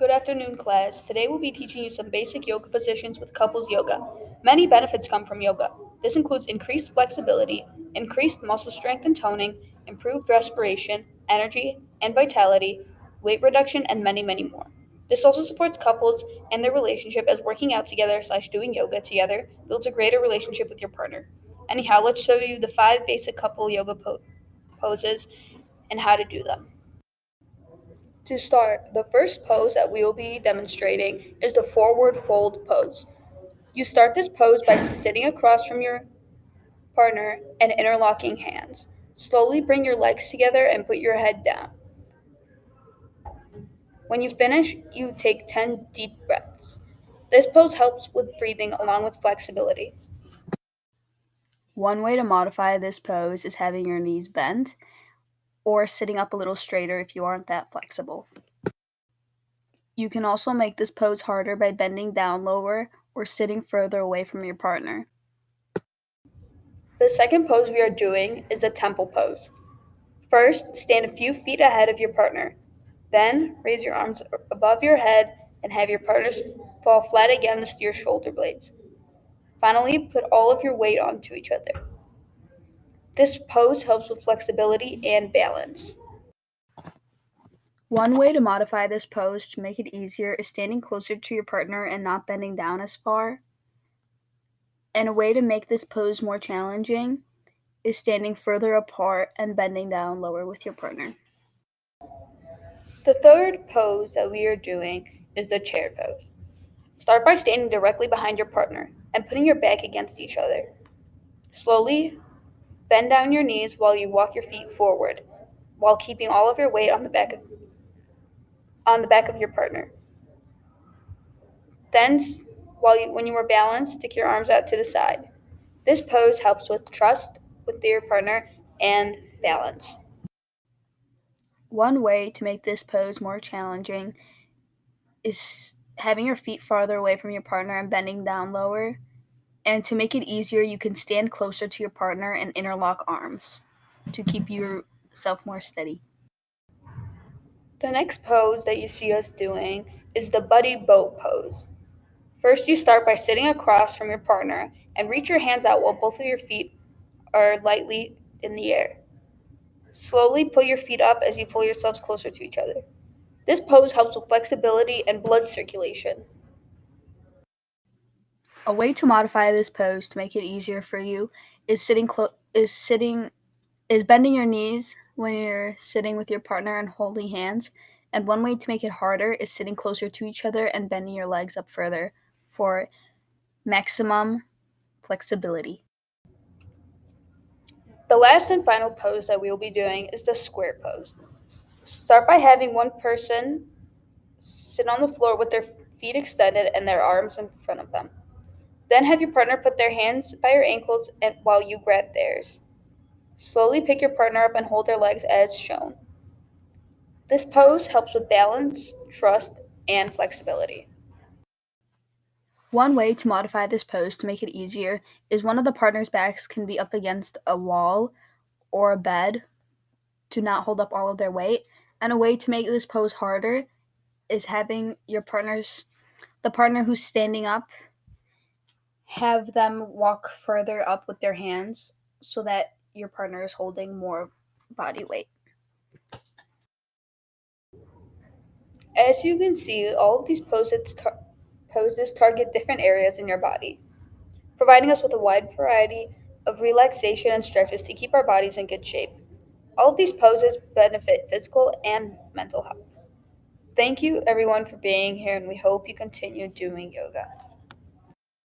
Good afternoon, class. Today we'll be teaching you some basic yoga positions with couples yoga. Many benefits come from yoga. This includes increased flexibility, increased muscle strength and toning, improved respiration, energy and vitality, weight reduction, and many, many more. This also supports couples and their relationship as working out together slash doing yoga together builds a greater relationship with your partner. Anyhow, let's show you the 5 basic couple yoga poses and how to do them. To start, the first pose that we will be demonstrating is the forward fold pose. You start this pose by sitting across from your partner and interlocking hands. Slowly bring your legs together and put your head down. When you finish, you take 10 deep breaths. This pose helps with breathing along with flexibility. One way to modify this pose is having your knees bent or sitting up a little straighter if you aren't that flexible. You can also make this pose harder by bending down lower or sitting further away from your partner. The second pose we are doing is the temple pose. First, stand a few feet ahead of your partner. Then, raise your arms above your head and have your partners fall flat against your shoulder blades. Finally, put all of your weight onto each other. This pose helps with flexibility and balance. One way to modify this pose to make it easier is standing closer to your partner and not bending down as far. And a way to make this pose more challenging is standing further apart and bending down lower with your partner. The third pose that we are doing is the chair pose. Start by standing directly behind your partner and putting your back against each other. Slowly bend down your knees while you walk your feet forward, while keeping all of your weight on the back of your partner. Then, when you are balanced, stick your arms out to the side. This pose helps with trust with your partner and balance. One way to make this pose more challenging is having your feet farther away from your partner and bending down lower. And to make it easier, you can stand closer to your partner and interlock arms to keep yourself more steady. The next pose that you see us doing is the buddy boat pose. First, you start by sitting across from your partner and reach your hands out while both of your feet are lightly in the air. Slowly pull your feet up as you pull yourselves closer to each other. This pose helps with flexibility and blood circulation. A way to modify this pose to make it easier for you is bending your knees when you're sitting with your partner and holding hands. And one way to make it harder is sitting closer to each other and bending your legs up further for maximum flexibility. The last and final pose that we will be doing is the square pose. Start by having one person sit on the floor with their feet extended and their arms in front of them. Then have your partner put their hands by your ankles and while you grab theirs. Slowly pick your partner up and hold their legs as shown. This pose helps with balance, trust, and flexibility. One way to modify this pose to make it easier is one of the partner's backs can be up against a wall or a bed to not hold up all of their weight. And a way to make this pose harder is having the partner who's standing up, have them walk further up with their hands so that your partner is holding more body weight. As you can see, all of these poses target different areas in your body, providing us with a wide variety of relaxation and stretches to keep our bodies in good shape. All of these poses benefit physical and mental health. Thank you, everyone, for being here, and we hope you continue doing yoga.